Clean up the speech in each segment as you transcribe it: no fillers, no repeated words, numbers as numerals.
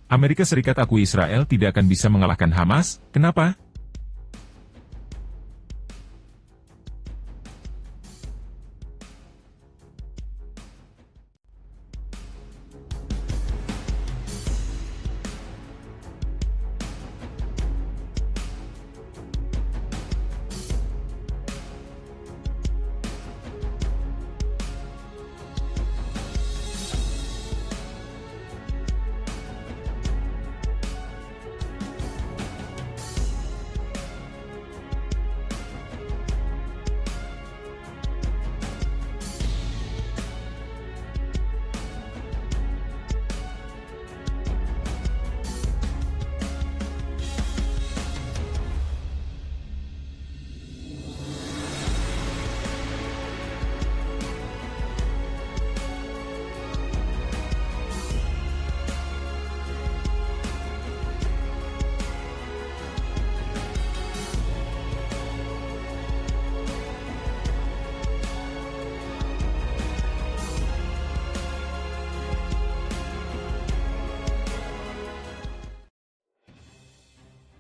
Amerika Serikat akui Israel tidak akan bisa mengalahkan Hamas, kenapa?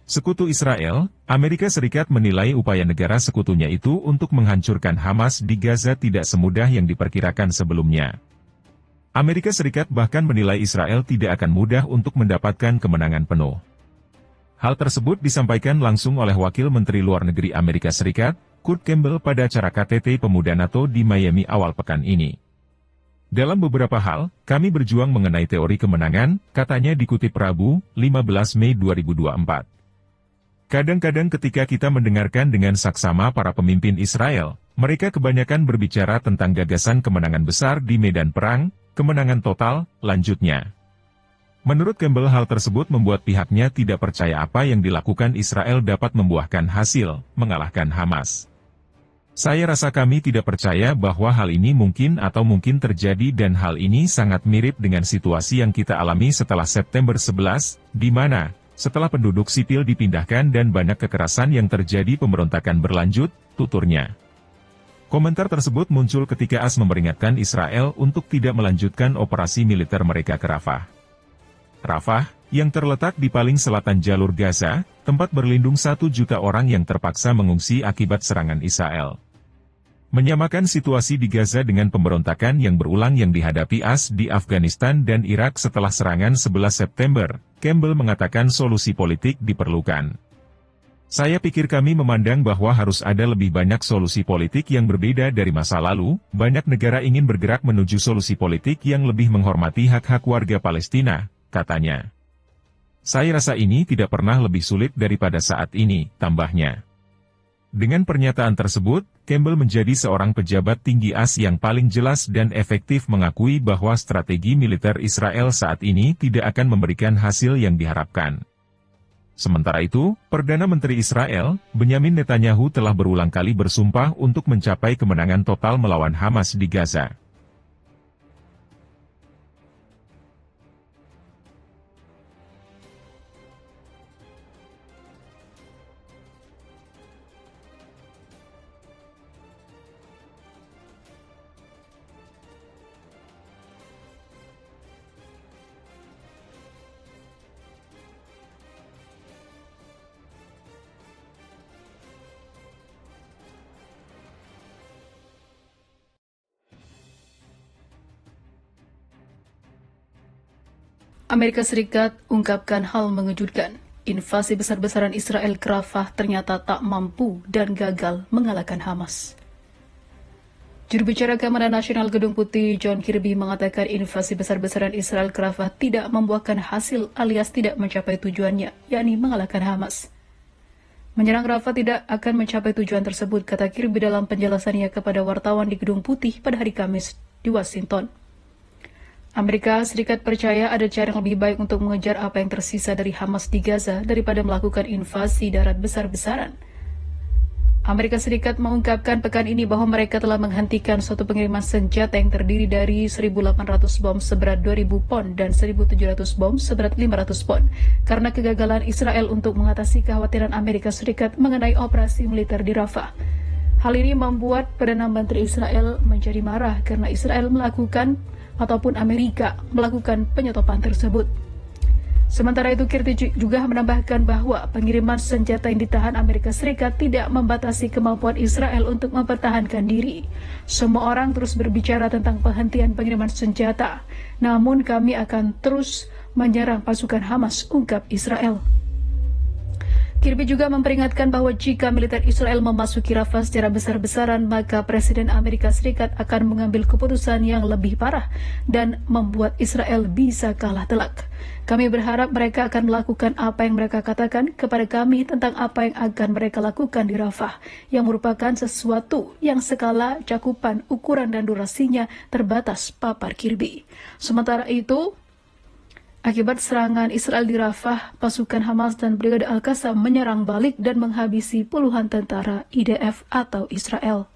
Sekutu Israel, Amerika Serikat menilai upaya negara sekutunya itu untuk menghancurkan Hamas di Gaza tidak semudah yang diperkirakan sebelumnya. Amerika Serikat bahkan menilai Israel tidak akan mudah untuk mendapatkan kemenangan penuh. Hal tersebut disampaikan langsung oleh Wakil Menteri Luar Negeri Amerika Serikat, Kurt Campbell pada acara KTT Pemuda NATO di Miami awal pekan ini. Dalam beberapa hal, kami berjuang mengenai teori kemenangan, katanya dikutip Rabu, 15 Mei 2024. Kadang-kadang ketika kita mendengarkan dengan saksama para pemimpin Israel, mereka kebanyakan berbicara tentang gagasan kemenangan besar di medan perang, kemenangan total, lanjutnya. Menurut Campbell hal tersebut membuat pihaknya tidak percaya apa yang dilakukan Israel dapat membuahkan hasil, mengalahkan Hamas. Saya rasa kami tidak percaya bahwa hal ini mungkin atau mungkin terjadi dan hal ini sangat mirip dengan situasi yang kita alami setelah September 11, di mana, setelah penduduk sipil dipindahkan dan banyak kekerasan yang terjadi pemberontakan berlanjut, tuturnya. Komentar tersebut muncul ketika AS memperingatkan Israel untuk tidak melanjutkan operasi militer mereka ke Rafah. Rafah, yang terletak di paling selatan jalur Gaza, tempat berlindung 1 juta orang yang terpaksa mengungsi akibat serangan Israel. Menyamakan situasi di Gaza dengan pemberontakan yang berulang yang dihadapi AS di Afghanistan dan Irak setelah serangan 11 September, Campbell mengatakan solusi politik diperlukan. Saya pikir kami memandang bahwa harus ada lebih banyak solusi politik yang berbeda dari masa lalu, banyak negara ingin bergerak menuju solusi politik yang lebih menghormati hak-hak warga Palestina, katanya. Saya rasa ini tidak pernah lebih sulit daripada saat ini, tambahnya. Dengan pernyataan tersebut, Campbell menjadi seorang pejabat tinggi AS yang paling jelas dan efektif mengakui bahwa strategi militer Israel saat ini tidak akan memberikan hasil yang diharapkan. Sementara itu, Perdana Menteri Israel, Benyamin Netanyahu telah berulang kali bersumpah untuk mencapai kemenangan total melawan Hamas di Gaza. Amerika Serikat ungkapkan hal mengejutkan. Invasi besar-besaran Israel ke Rafah ternyata tak mampu dan gagal mengalahkan Hamas. Juru bicara Keamanan Nasional Gedung Putih John Kirby mengatakan invasi besar-besaran Israel ke Rafah tidak membuahkan hasil alias tidak mencapai tujuannya, yakni mengalahkan Hamas. Menyerang Rafah tidak akan mencapai tujuan tersebut, kata Kirby dalam penjelasannya kepada wartawan di Gedung Putih pada hari Kamis di Washington. Amerika Serikat percaya ada cara yang lebih baik untuk mengejar apa yang tersisa dari Hamas di Gaza daripada melakukan invasi darat besar-besaran. Amerika Serikat mengungkapkan pekan ini bahwa mereka telah menghentikan suatu pengiriman senjata yang terdiri dari 1.800 bom seberat 2.000 pon dan 1.700 bom seberat 500 pon karena kegagalan Israel untuk mengatasi kekhawatiran Amerika Serikat mengenai operasi militer di Rafah. Hal ini membuat Perdana Menteri Israel menjadi marah karena Israel melakukan ataupun Amerika melakukan penyetopan tersebut. Sementara itu, Kirby juga menambahkan bahwa pengiriman senjata yang ditahan Amerika Serikat tidak membatasi kemampuan Israel untuk mempertahankan diri. Semua orang terus berbicara tentang penghentian pengiriman senjata, namun kami akan terus menyerang pasukan Hamas, ungkap Israel. Kirby juga memperingatkan bahwa jika militer Israel memasuki Rafah secara besar-besaran, maka Presiden Amerika Serikat akan mengambil keputusan yang lebih parah dan membuat Israel bisa kalah telak. Kami berharap mereka akan melakukan apa yang mereka katakan kepada kami tentang apa yang akan mereka lakukan di Rafah, yang merupakan sesuatu yang skala, cakupan, ukuran, dan durasinya terbatas, papar Kirby. Sementara itu, akibat serangan Israel di Rafah, pasukan Hamas dan Brigade Al-Qassam menyerang balik dan menghabisi puluhan tentara IDF atau Israel.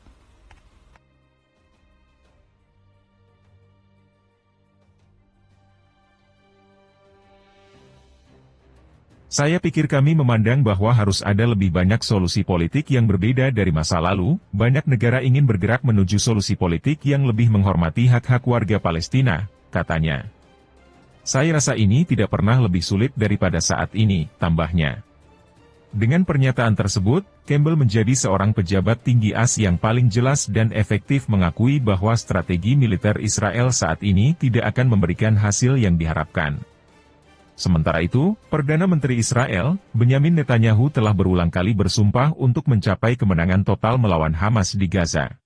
Saya pikir kami memandang bahwa harus ada lebih banyak solusi politik yang berbeda dari masa lalu. Banyak negara ingin bergerak menuju solusi politik yang lebih menghormati hak-hak warga Palestina, katanya. Saya rasa ini tidak pernah lebih sulit daripada saat ini, tambahnya. Dengan pernyataan tersebut, Campbell menjadi seorang pejabat tinggi AS yang paling jelas dan efektif mengakui bahwa strategi militer Israel saat ini tidak akan memberikan hasil yang diharapkan. Sementara itu, Perdana Menteri Israel, Benyamin Netanyahu telah berulang kali bersumpah untuk mencapai kemenangan total melawan Hamas di Gaza.